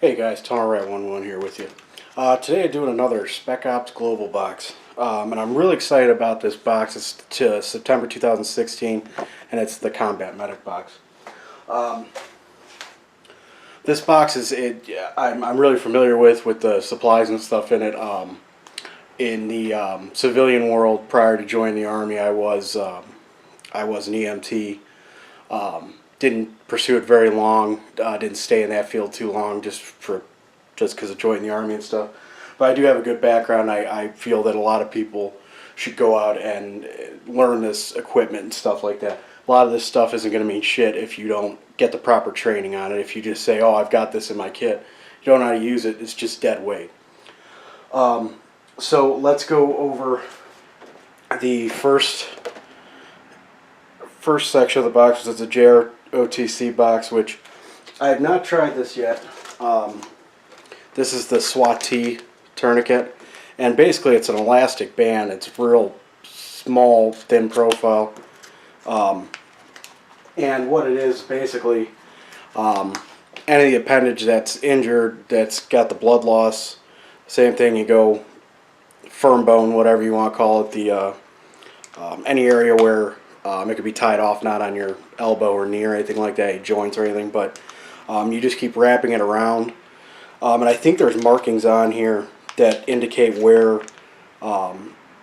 Hey guys, TonerRat11 here with you. Today I'm doing another Spec Ops Global box. And I'm really excited about this box. It's to September 2016, and it's the Combat Medic box. This box I'm really familiar with the supplies and stuff in it. In the civilian world, prior to joining the Army, I was an EMT. Didn't pursue it very long. Didn't stay in that field too long, just because of joining the Army and stuff. But I do have a good background. I feel that a lot of people should go out and learn this equipment and stuff like that. A lot of this stuff isn't going to mean shit if you don't get the proper training on it. If you just say, "Oh, I've got this in my kit," you don't know how to use it. It's just dead weight. So let's go over the first section of the box, which is the JROTC box, which I have not tried this yet. This is the SWAT-T tourniquet, and basically it's an elastic band. It's real small, thin profile, and what it is basically, any appendage that's injured, that's got the blood loss, same thing, you go firm bone, whatever you want to call it, the any area where it could be tied off, not on your elbow or knee or anything like that, joints or anything, but you just keep wrapping it around. And I think there's markings on here that indicate where,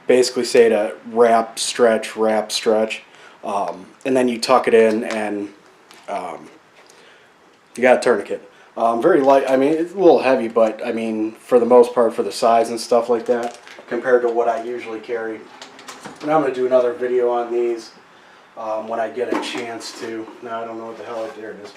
basically say to wrap, stretch, and then you tuck it in, and you got a tourniquet. Very light. I mean, it's a little heavy, but I mean, for the most part, for the size and stuff like that, compared to what I usually carry. And I'm going to do another video on these when I get a chance to. Now I don't know what the hell there it is.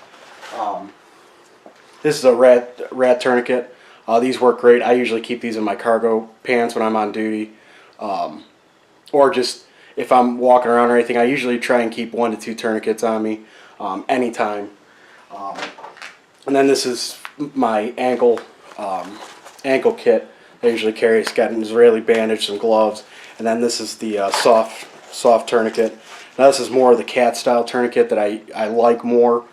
This is a rat tourniquet. These work great. I usually keep these in my cargo pants when I'm on duty, or just if I'm walking around or anything. I usually try and keep 1 to 2 tourniquets on me anytime. And then this is my ankle kit. I usually carry. It's got an Israeli bandage, some gloves, and then this is the soft tourniquet. Now this is more of the cat style tourniquet that I like more,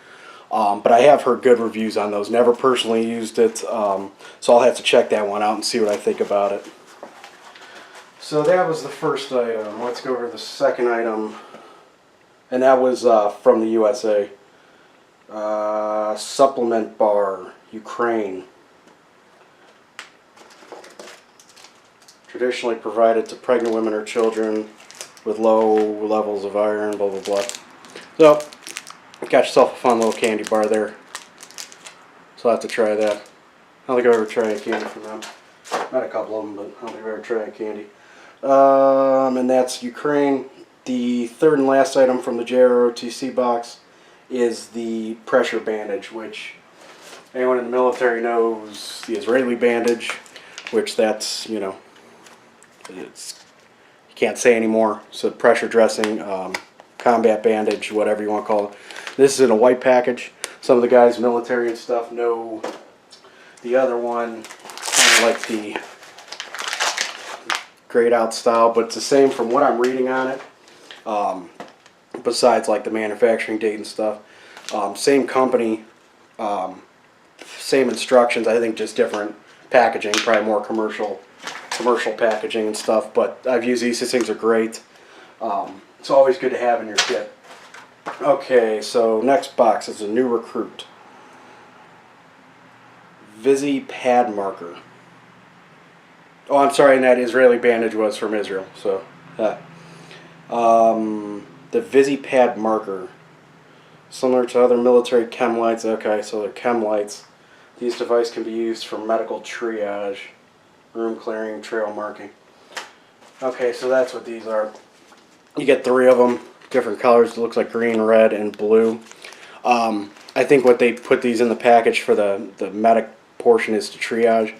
but I have heard good reviews on those. Never personally used it, so I'll have to check that one out and see what I think about it. So that was the first item. Let's go over the second item, and that was from the USA. Supplement bar, Ukraine. Traditionally provided to pregnant women or children with low levels of iron, blah blah blah. So, got yourself a fun little candy bar there. So I'll have to try that. I don't think I've ever tried a candy from them. Not a couple of them, but I don't think I've ever tried a candy. And that's Ukraine. The third and last item from the JROTC box is the pressure bandage, which anyone in the military knows the Israeli bandage, which that's, you know, it's, you can't say anymore. So pressure dressing, combat bandage, whatever you want to call it. This is in a white package. Some of the guys, military and stuff, know the other one, kind of like the grayed out style, but it's the same from what I'm reading on it. Besides like the manufacturing date and stuff, same company, same instructions. I think just different packaging, probably more commercial packaging and stuff. But I've used these. These things are great. It's always good to have in your kit. Okay, so next box is a new recruit. Visi pad marker. Oh, I'm sorry, and that Israeli bandage was from Israel. So, the Visi pad marker, similar to other military chem lights. Okay, so they're chem lights. These devices can be used for medical triage, room clearing, trail marking. Okay, so that's what these are. You get 3 of them, different colors. It looks like green, red, and blue. I think what they put these in the package for the medic portion is to triage.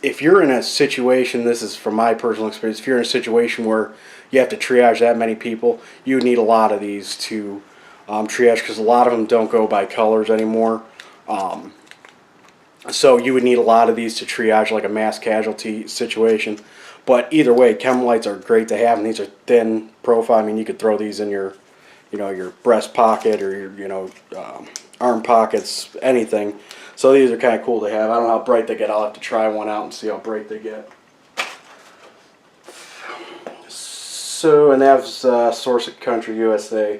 If you're in a situation, this is from my personal experience, if you're in a situation where you have to triage that many people, you would need a lot of these to triage, because a lot of them don't go by colors anymore. So you would need a lot of these to triage like a mass casualty situation. But either way, chem lights are great to have, and these are thin profile. I mean, you could throw these in your, your breast pocket or your, arm pockets, anything. So these are kind of cool to have. I don't know how bright they get. I'll have to try one out and see how bright they get. So, and that was Source of Country USA.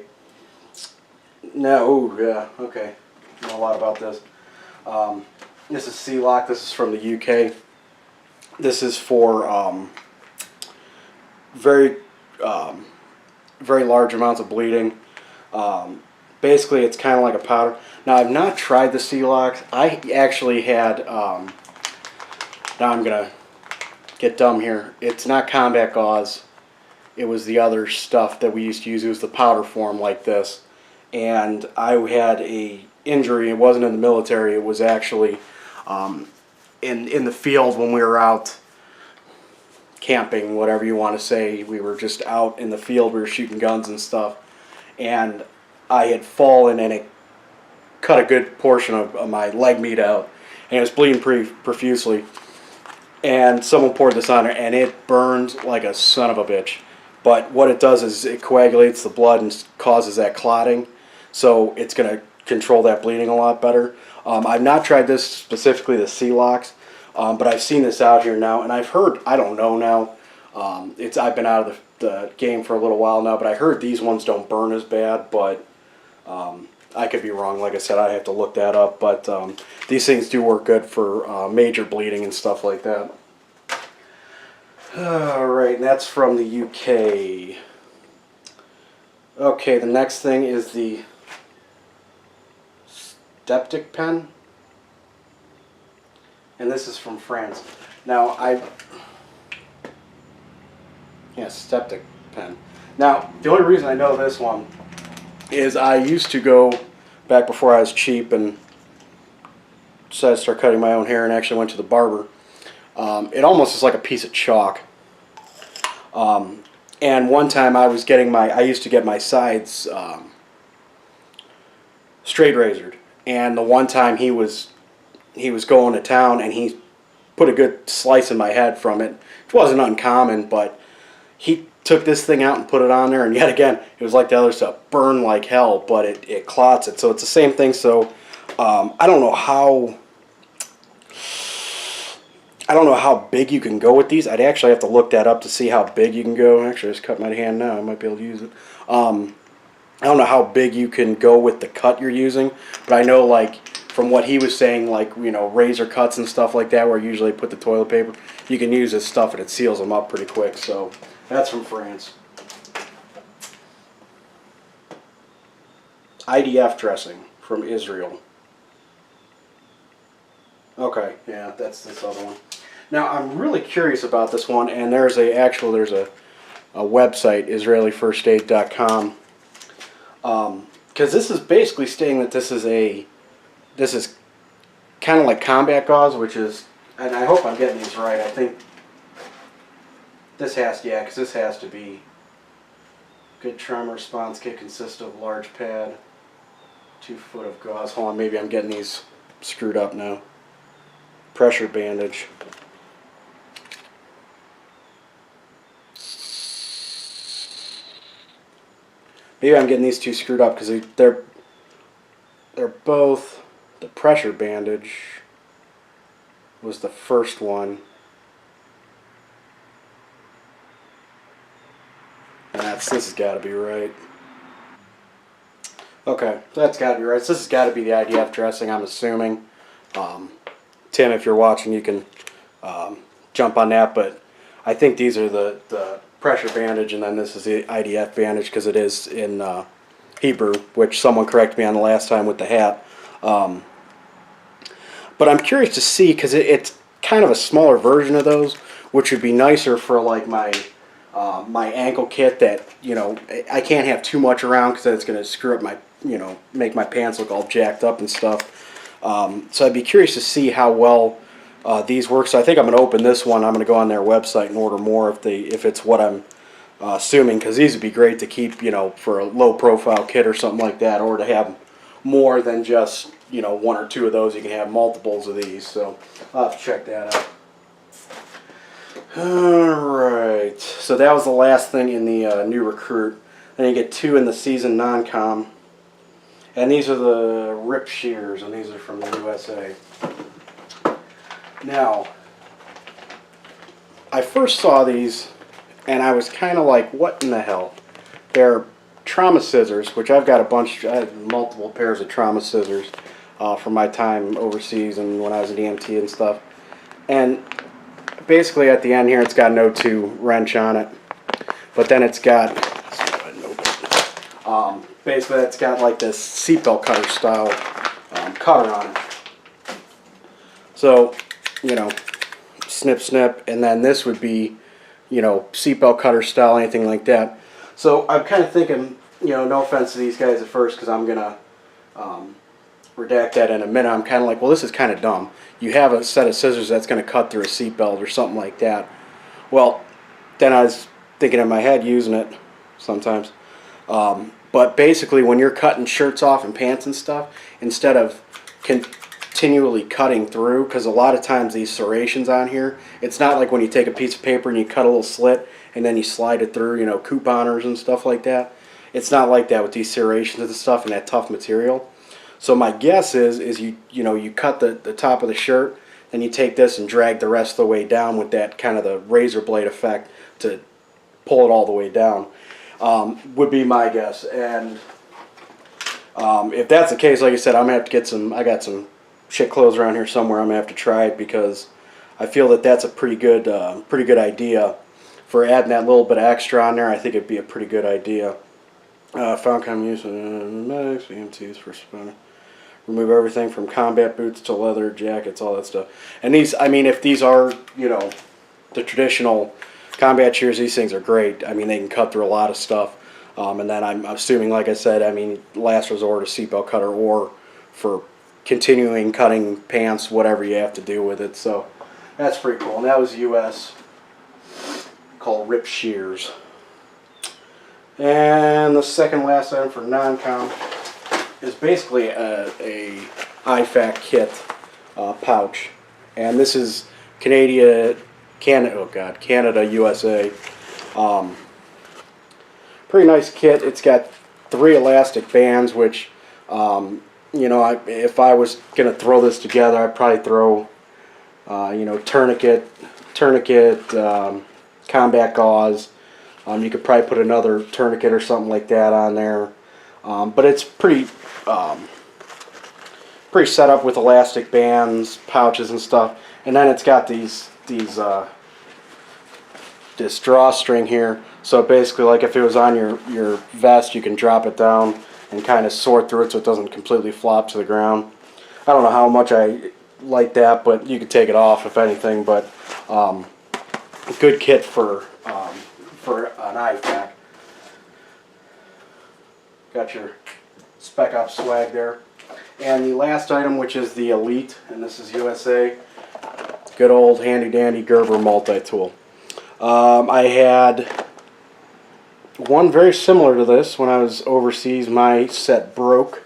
Now, oh yeah, okay. I know a lot about this. This is C-Lock. This is from the UK. This is for very very large amounts of bleeding. Basically, it's kind of like a powder. Now, I've not tried the C-Locks. I actually had, now I'm going to get dumb here. It's not combat gauze. It was the other stuff that we used to use. It was the powder form like this. And I had a injury. It wasn't in the military. It was actually in the field when we were out camping, whatever you want to say. We were just out in the field. We were shooting guns and stuff. And I had fallen and it cut a good portion of my leg meat out. And it was bleeding pretty profusely. And someone poured this on it and it burned like a son of a bitch. But what it does is it coagulates the blood and causes that clotting. So it's going to control that bleeding a lot better. I've not tried this specifically, the C-Locks, but I've seen this out here now. And I've heard, I don't know now, I've been out of the game for a little while now, but I heard these ones don't burn as bad, but I could be wrong. Like I said, I have to look that up. But these things do work good for major bleeding and stuff like that. Alright, and that's from the UK. Okay, the next thing is the Spec pen. And this is from France. Now, Spec pen. Now, the only reason I know this one is I used to go, back before I was cheap and decided to start cutting my own hair and actually went to the barber. It almost is like a piece of chalk. And one time I used to get my sides straight razored. And the one time he was going to town and he put a good slice in my head from it. It wasn't uncommon, but he took this thing out and put it on there, and yet again, it was like the other stuff, burned like hell, but it clots it. So it's the same thing. So I don't know how big you can go with these. I'd actually have to look that up to see how big you can go. Actually, I just cut my hand now. I might be able to use it. I don't know how big you can go with the cut you're using, but I know, like, from what he was saying, like, you know, razor cuts and stuff like that, where you usually put the toilet paper, you can use this stuff and it seals them up pretty quick. So that's from France. IDF dressing from Israel. Okay, yeah, that's this other one. Now, I'm really curious about this one, and there's a website, IsraeliFirstAid.com, because this is basically stating that this is kind of like combat gauze, which is, and I hope I'm getting these right. I think this has, yeah, because this has to be good trauma response kit, consists of large pad, 2 foot of gauze. Hold on, maybe I'm getting these screwed up now. Pressure bandage. Maybe I'm getting these two screwed up because they're both, the pressure bandage was the first one. And this has got to be right. Okay, so that's got to be right. So this has got to be the IDF dressing, I'm assuming. Tim, if you're watching, you can jump on that, but I think these are the pressure bandage, and then this is the IDF bandage because it is in Hebrew, which someone corrected me on the last time with the hat. But I'm curious to see, because it's kind of a smaller version of those, which would be nicer for like my ankle kit that, you know, I can't have too much around because it's going to screw up my, you know, make my pants look all jacked up and stuff. So I'd be curious to see how well these work. So I think I'm going to open this one. I'm going to go on their website and order more if it's what I'm assuming, because these would be great to keep, you know, for a low profile kit or something like that, or to have more than just, you know, 1 or 2 of those. You can have multiples of these. So I'll have to check that out. Alright, so that was the last thing in the new recruit. Then you get 2 in the season non-com. And these are the Rip shears, and these are from the USA. Now, I first saw these, and I was kind of like, what in the hell? They're trauma scissors, which I've got a bunch, I have multiple pairs of trauma scissors from my time overseas and when I was an EMT and stuff. And basically at the end here, it's got an O2 wrench on it. But then it's got, basically it's got like this seatbelt cutter style cutter on it. So, you know, snip, snip, and then this would be, you know, seatbelt cutter style, anything like that. So I'm kind of thinking, you know, no offense to these guys at first, because I'm going to redact that in a minute. I'm kind of like, well, this is kind of dumb. You have a set of scissors that's going to cut through a seatbelt or something like that. Well, then I was thinking in my head, using it sometimes. But basically, when you're cutting shirts off and pants and stuff, instead of continually cutting through, because a lot of times these serrations on here, it's not like when you take a piece of paper and you cut a little slit and then you slide it through, you know, couponers and stuff like that. It's not like that with these serrations and stuff and that tough material. So my guess is you know, you cut the top of the shirt, then you take this and drag the rest of the way down with that kind of the razor blade effect to pull it all the way down. Would be my guess. And if that's the case, like I said, I'm gonna have to get some. I got some shit clothes around here somewhere. I'm gonna have to try it, because I feel that that's a pretty good idea for adding that little bit of extra on there. I think it'd be a pretty good idea. Found common use in medics, EMTs for spinning. Remove everything from combat boots to leather jackets, all that stuff. And these, I mean, if these are, you know, the traditional combat shears, these things are great. I mean, they can cut through a lot of stuff. And then I'm assuming, like I said, I mean, last resort, a seatbelt cutter, or for continuing cutting pants, whatever you have to do with it. So that's pretty cool. And that was US, called Rip shears. And the second last item for non-com is basically a IFAC kit pouch. And this is Canada, USA. Pretty nice kit. It's got 3 elastic bands, which, you know, if I was going to throw this together, I'd probably throw, you know, tourniquet, combat gauze. You could probably put another tourniquet or something like that on there. But it's pretty set up with elastic bands, pouches and stuff. And then it's got this drawstring here. So basically, like if it was on your vest, you can drop it down and kind of sort through it so it doesn't completely flop to the ground. I don't know how much I like that, but you could take it off if anything. But a good kit for an IFAC. Got your Spec Ops swag there. And the last item, which is the Elite, and this is USA, good old handy dandy Gerber multi-tool. I had one very similar to this when I was overseas. My set broke,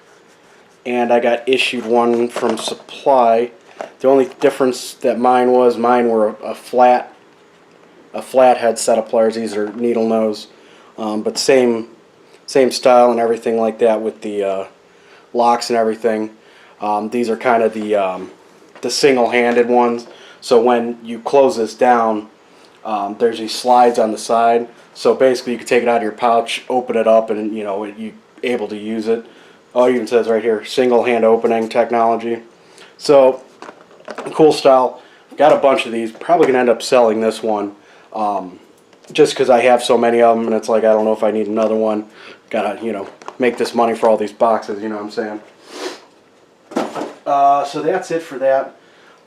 and I got issued one from Supply. The only difference that mine were a flathead set of pliers. These are needle nose, but same style and everything like that with the locks and everything. These are kind of the single-handed ones. So when you close this down, there's these slides on the side. So basically, you can take it out of your pouch, open it up, and you know you're able to use it. Oh, it even says right here, single-hand opening technology. So cool style. Got a bunch of these. Probably gonna end up selling this one. Just because I have so many of them, and it's like I don't know if I need another one. Gotta, you know, make this money for all these boxes. You know what I'm saying? So that's it for that.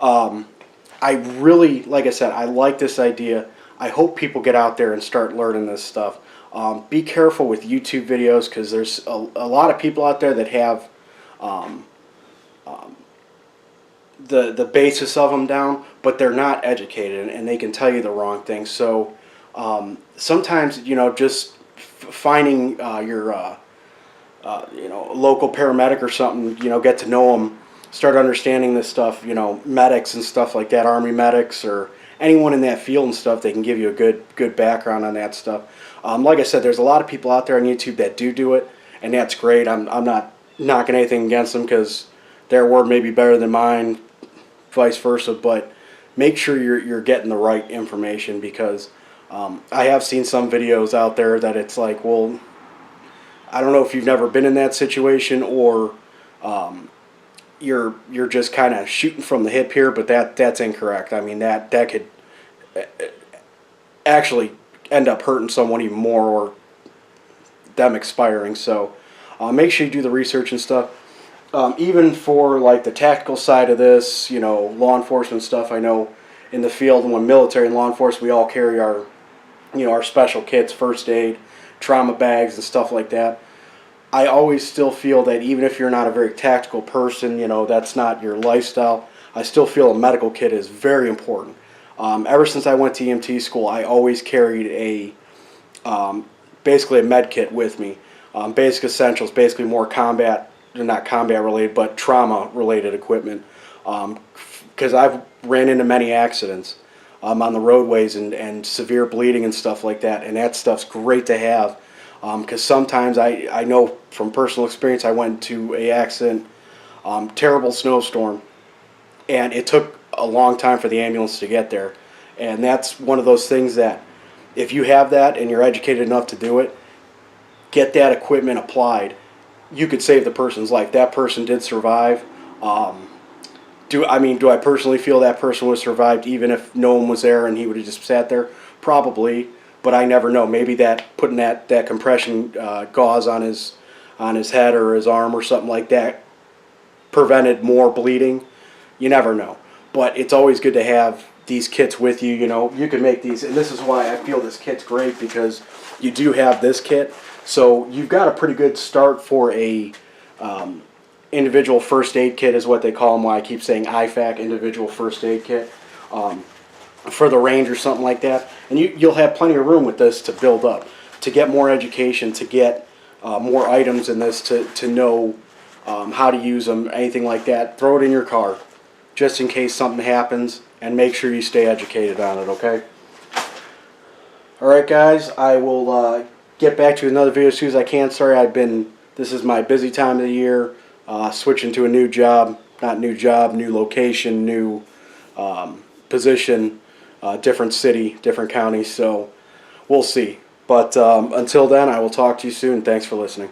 I really, like I said, I like this idea. I hope people get out there and start learning this stuff. Be careful with YouTube videos, because there's a lot of people out there that have the basis of them down, but they're not educated, and they can tell you the wrong thing. So sometimes, you know, just finding your you know, local paramedic or something, you know, get to know them, start understanding this stuff, you know, medics and stuff like that, Army medics or anyone in that field and stuff, they can give you a good background on that stuff. Like I said, there's a lot of people out there on YouTube that do it, and that's great. I'm not knocking anything against them, because their word may be better than mine, vice versa. But make sure you're getting the right information, because I have seen some videos out there that it's like, well, I don't know if you've never been in that situation, or you're just kind of shooting from the hip here, but that's incorrect. I mean, that could actually end up hurting someone even more, or them expiring. So make sure you do the research and stuff. Even for like the tactical side of this, law enforcement stuff. I know in the field, and when military and law enforcement, we all carry our special kits, first aid, trauma bags, and stuff like that. I always still feel that even if you're not a very tactical person, that's not your lifestyle, I still feel a medical kit is very important. Ever since I went to EMT school, I always carried basically a med kit with me. Basic essentials, basically more not combat related, but trauma related equipment. Because I've ran into many accidents on the roadways, and severe bleeding and stuff like that, and that stuff's great to have. Because sometimes I know from personal experience, I went to a accident, terrible snowstorm, and it took a long time for the ambulance to get there. And that's one of those things that if you have that and you're educated enough to do it, get that equipment applied. You could save the person's life. That person did survive. Do I personally feel that person would have survived even if no one was there and he would have just sat there? Probably. But I never know. Maybe putting that compression gauze on his head or his arm or something like that prevented more bleeding. You never know. But it's always good to have these kits with you. You can make these, and this is why I feel this kit's great, because you do have this kit. So you've got a pretty good start for a individual first aid kit, is what they call them. Why I keep saying IFAC, individual first aid kit. For the range or something like that, and you'll have plenty of room with this to build up, to get more education, to get more items in this, to know how to use them, anything like that. Throw it in your car, just in case something happens, and make sure you stay educated on it, okay? Alright guys, I will get back to you with another video as soon as I can. Sorry, this is my busy time of the year, switching to a new job, new location, new position, different city, different county, so we'll see. But until then, I will talk to you soon. Thanks for listening.